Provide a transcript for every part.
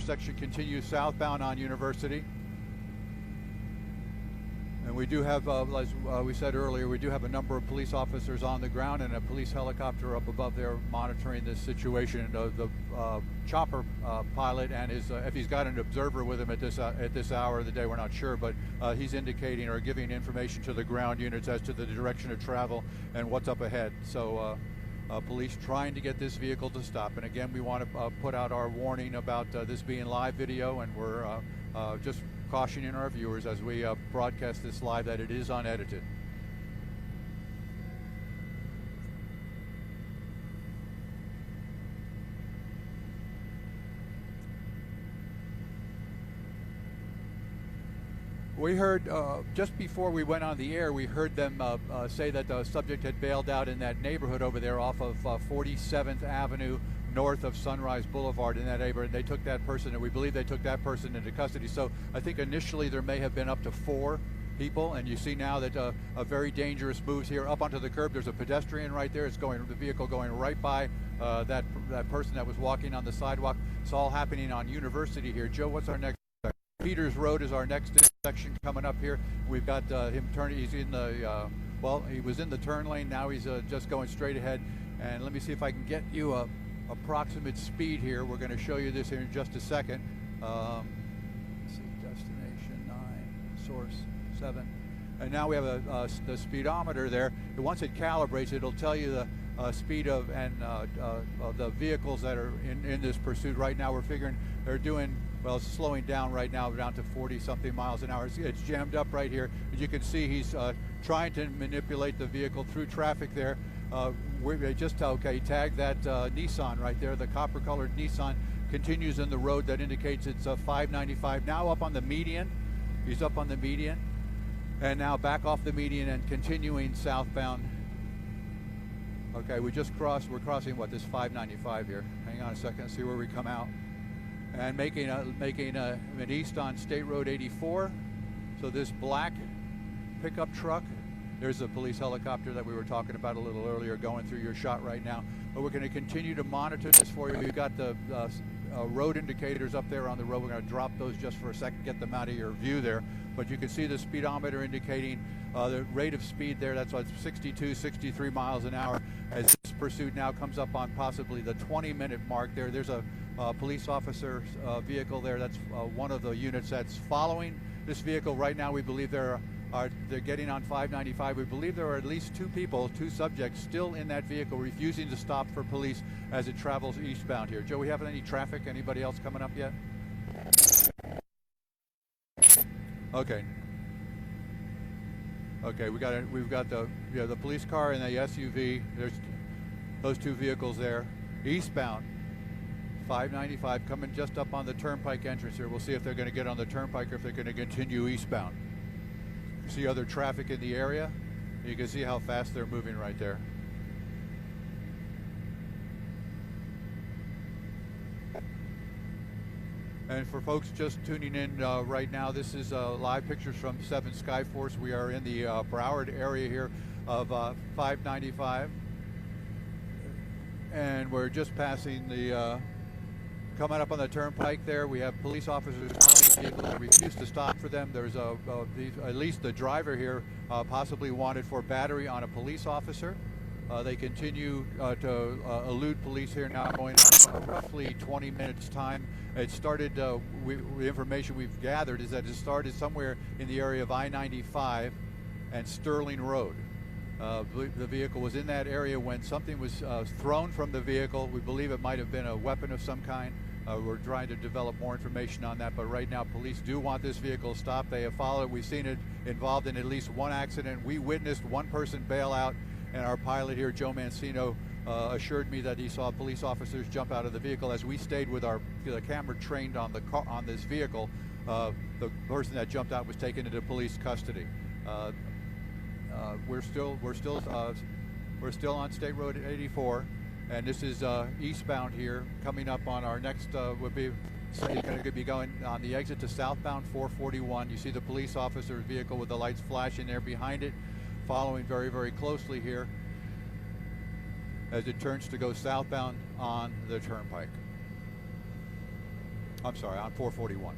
intersection continues southbound on University. And we do have, as we said earlier, we do have a number of police officers on the ground and a police helicopter up above there monitoring this situation. The chopper pilot and his, if he's got an observer with him at this hour of the day, we're not sure, but he's indicating or giving information to the ground units as to the direction of travel and what's up ahead. So police trying to get this vehicle to stop. And again, we want to put out our warning about this being live video, and we're just cautioning our viewers as we broadcast this live that it is unedited. We heard, just before we went on the air, we heard them say that the subject had bailed out in that neighborhood over there off of 47th Avenue, north of Sunrise Boulevard in that neighborhood. They took that person, and we believe they took that person into custody. So I think initially there may have been up to 4 people, and you see now that a very dangerous moves here up onto the curb. There's a pedestrian right there. It's going, the vehicle going right by that person that was walking on the sidewalk. It's all happening on University here. Joe, what's our next? Peters Road is our next intersection coming up here. We've got him turning. He's in the well, he was in the turn lane. Now he's just going straight ahead. And let me see if I can get you a approximate speed here. We're going to show you this here in just a second. Let's see, destination 9, source 7, and now we have the speedometer there. Once it calibrates, it'll tell you the speed of the vehicles that are in this pursuit. Right now, we're figuring they're doing well. It's slowing down right now, down to 40-something miles an hour. It's jammed up right here. As you can see, he's trying to manipulate the vehicle through traffic there. We just tagged that Nissan right there, the copper-colored Nissan, continues in the road that indicates it's 595. Now up on the median, he's up on the median, and now back off the median and continuing southbound. Okay, we're crossing what, this 595 here. Hang on a second, see where we come out, and making an east on State Road 84. So this black pickup truck. There's a police helicopter that we were talking about a little earlier going through your shot right now. But we're going to continue to monitor this for you. We've got the road indicators up there on the road. We're going to drop those just for a second, get them out of your view there. But you can see the speedometer indicating the rate of speed there. That's 62, 63 miles an hour. As this pursuit now comes up on possibly the 20-minute mark there. There's a police officer's vehicle there. That's one of the units that's following this vehicle. Right now, we believe they're getting on 595. We believe there are at least 2 subjects still in that vehicle refusing to stop for police as it travels eastbound here. Joe, we have any traffic? Anybody else coming up yet? Okay. Okay, we've got the police car and the SUV. There's those 2 vehicles there. Eastbound, 595 coming just up on the turnpike entrance here. We'll see if they're going to get on the turnpike or if they're going to continue eastbound. See other traffic in the area. You can see how fast they're moving right there. And for folks just tuning in right now, this is live pictures from 7 Skyforce. We are in the Broward area here of 595. And we're just passing the, coming up on the turnpike there. We have police officers that refuse to stop for them. There's at least the driver here possibly wanted for battery on a police officer. They continue to elude police here now, going on roughly 20 minutes time. It started, the information we've gathered is that it started somewhere in the area of I-95 and Sterling Road. The vehicle was in that area when something was thrown from the vehicle. We believe it might have been a weapon of some kind. We're trying to develop more information on that, but right now police do want this vehicle stopped. They have followed. We've seen it involved in at least 1 accident. We witnessed 1 person bail out, and our pilot here, Joe Mancino, assured me that he saw police officers jump out of the vehicle. As we stayed with the camera trained on the car, on this vehicle, the person that jumped out was taken into police custody. We're still on State Road 84, and this is eastbound here. Coming up on our next would be going to be going on the exit to southbound 441. You see the police officer's vehicle with the lights flashing there behind it, following very, very closely here as it turns to go southbound on the turnpike. I'm sorry, on 441.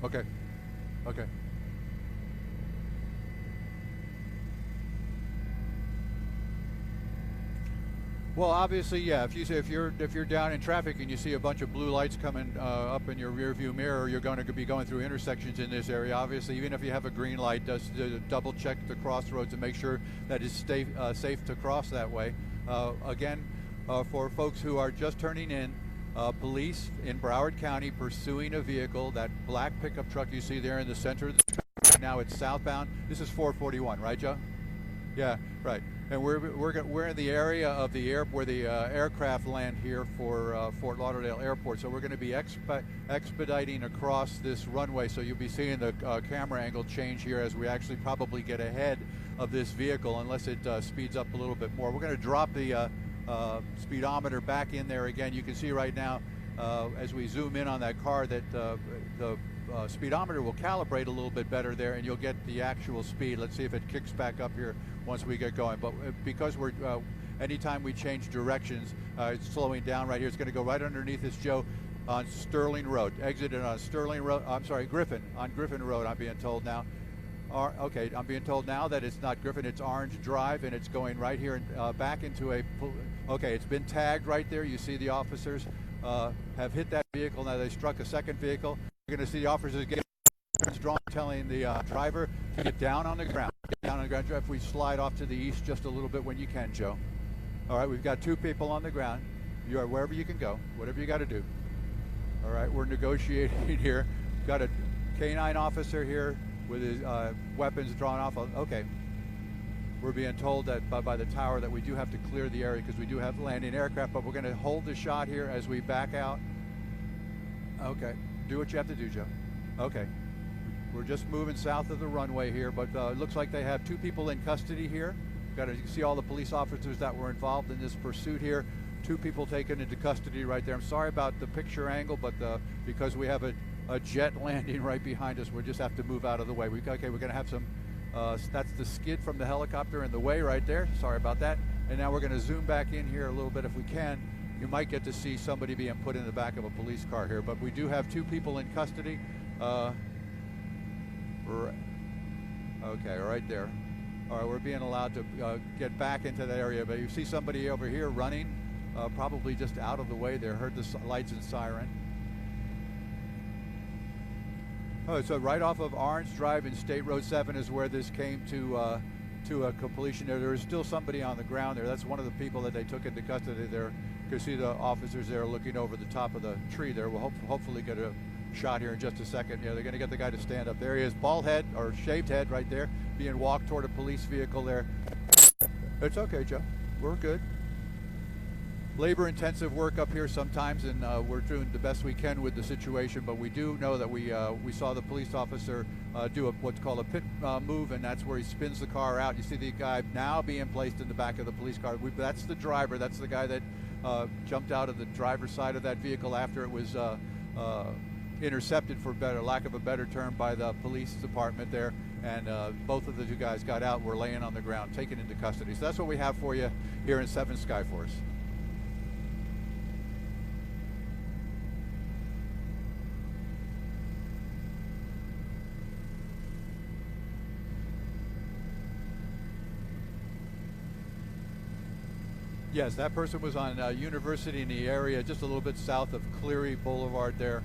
Okay. Okay. Well, obviously, yeah. If you're down in traffic and you see a bunch of blue lights coming up in your rear view mirror, you're going to be going through intersections in this area. Obviously, even if you have a green light, just double check the crossroads and make sure that it's safe to cross that way. Again, for folks who are just turning in, police in Broward County pursuing a vehicle, that black pickup truck you see there in the center of the track. Right now it's southbound. This is 441, right, Joe? Yeah, right. And we're in the area of the where the aircraft land here for Fort Lauderdale Airport. So we're going to be expediting across this runway. So you'll be seeing the camera angle change here as we actually probably get ahead of this vehicle, unless it speeds up a little bit more. We're going to drop the speedometer back in there again. You can see right now as we zoom in on that car that the speedometer will calibrate a little bit better there, and you'll get the actual speed. Let's see if it kicks back up here once we get going. But because we're anytime we change directions, it's slowing down right here. It's going to go right underneath us, Joe, on Sterling Road. Exited on Sterling Road. I'm sorry, Griffin, on Griffin Road, I'm being told now. Okay, I'm being told now that it's not Griffin, it's Orange Drive, and it's going right here back into a... Okay, it's been tagged right there. You see the officers have hit that vehicle. Now they struck a second vehicle. You're going to see the officers get drawn, telling the driver to get down on the ground. Get down on the ground. If we slide off to the east just a little bit when you can, Joe. All right, we've got two people on the ground. You are wherever you can go, whatever you got to do. All right, we're negotiating here. Got a K9 officer here with his weapons drawn off. Okay. We're being told that by the tower that we do have to clear the area because we do have landing aircraft, but we're going to hold the shot here as we back out. Okay. Do what you have to do, Joe. Okay. We're just moving south of the runway here, but it looks like they have two people in custody here. You can see all the police officers that were involved in this pursuit here. Two people taken into custody right there. I'm sorry about the picture angle, but because we have a jet landing right behind us, we just have to move out of the way. Okay, we're going to have some, that's the skid from the helicopter in the way right there. Sorry about that. And now we're going to zoom back in here a little bit if we can. You might get to see somebody being put in the back of a police car here, but we do have two people in custody. Okay, right there. All right, we're being allowed to get back into that area, but you see somebody over here running, probably just out of the way there. Heard the lights and siren. Oh, so right off of Orange Drive and State Road 7 is where this came to a completion. There is still somebody on the ground there. That's one of the people that they took into custody there. You can see the officers there looking over the top of the tree there. We'll hopefully get a shot here in just a second. Yeah, they're going to get the guy to stand up. There he is, bald head or shaved head right there, being walked toward a police vehicle there. It's okay, Joe. We're good. Labor-intensive work up here sometimes, and we're doing the best we can with the situation. But we do know that we saw the police officer do what's called a pit move, and that's where he spins the car out. You see the guy now being placed in the back of the police car. That's the driver. That's the guy that jumped out of the driver's side of that vehicle after it was intercepted, for lack of a better term, by the police department there. And both of the two guys got out, were laying on the ground, taken into custody. So that's what we have for you here in 7 Skyforce. Yes, that person was on University in the area, just a little bit south of Cleary Boulevard there.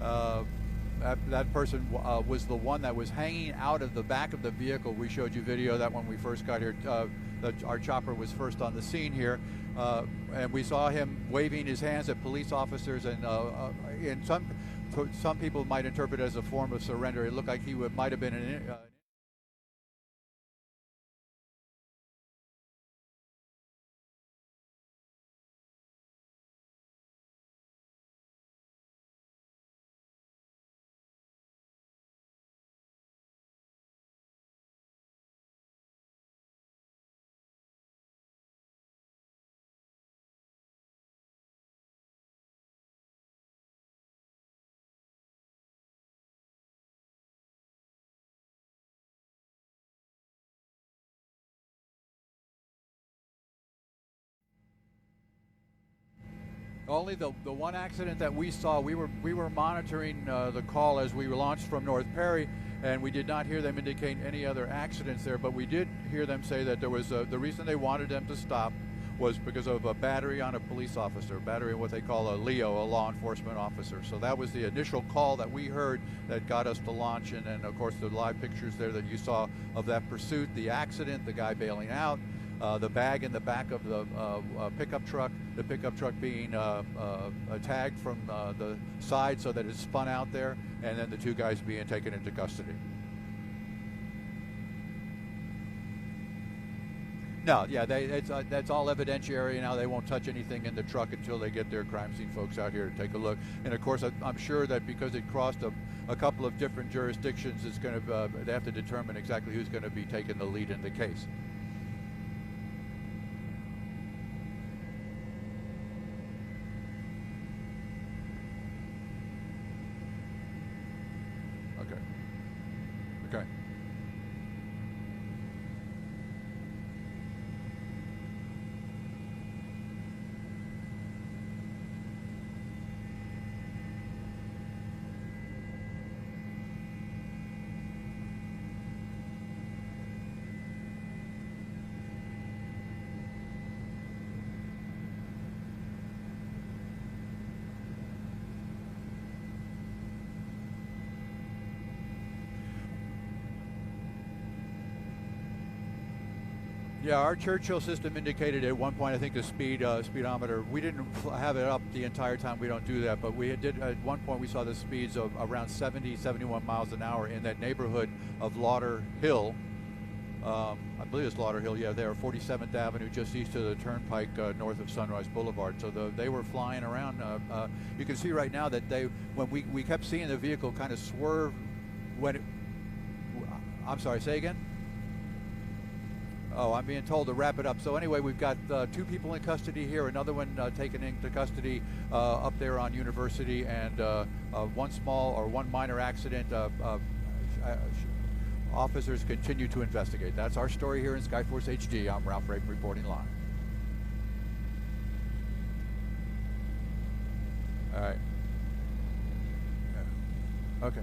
That person was the one that was hanging out of the back of the vehicle. We showed you video of that when we first got here. Our chopper was first on the scene here, and we saw him waving his hands at police officers, and some people might interpret it as a form of surrender. It looked like he might have been an Only the one accident that we saw, we were monitoring the call as we launched from North Perry, and we did not hear them indicate any other accidents there, but we did hear them say that there was the reason they wanted them to stop was because of a battery on a police officer, battery on what they call a LEO, a law enforcement officer. So that was the initial call that we heard that got us to launch, and then of course the live pictures there that you saw of that pursuit, the accident, the guy bailing out, the bag in the back of the pickup truck, the pickup truck being tagged from the side so that it spun out there, and then the two guys being taken into custody. No, yeah, that's all evidentiary now. They won't touch anything in the truck until they get their crime scene folks out here to take a look. And of course, I'm sure that because it crossed a couple of different jurisdictions, it's going to they have to determine exactly who's going to be taking the lead in the case. Okay. Okay. Yeah, our Churchill system indicated at one point, I think the speedometer, we didn't have it up the entire time, we don't do that, but we did at one point we saw the speeds of around 70, 71 miles an hour in that neighborhood of Lauder Hill. I believe it's Lauder Hill, yeah, there, 47th Avenue, just east of the Turnpike, north of Sunrise Boulevard. So they were flying around. You can see right now that when we kept seeing the vehicle kind of swerve when it, I'm sorry, say again? Oh, I'm being told to wrap it up. So anyway, we've got 2 people in custody here, another one taken into custody up there on University, and one minor accident. Officers continue to investigate. That's our story here in Skyforce HD. I'm Ralph Raven reporting live. All right. Yeah. Okay.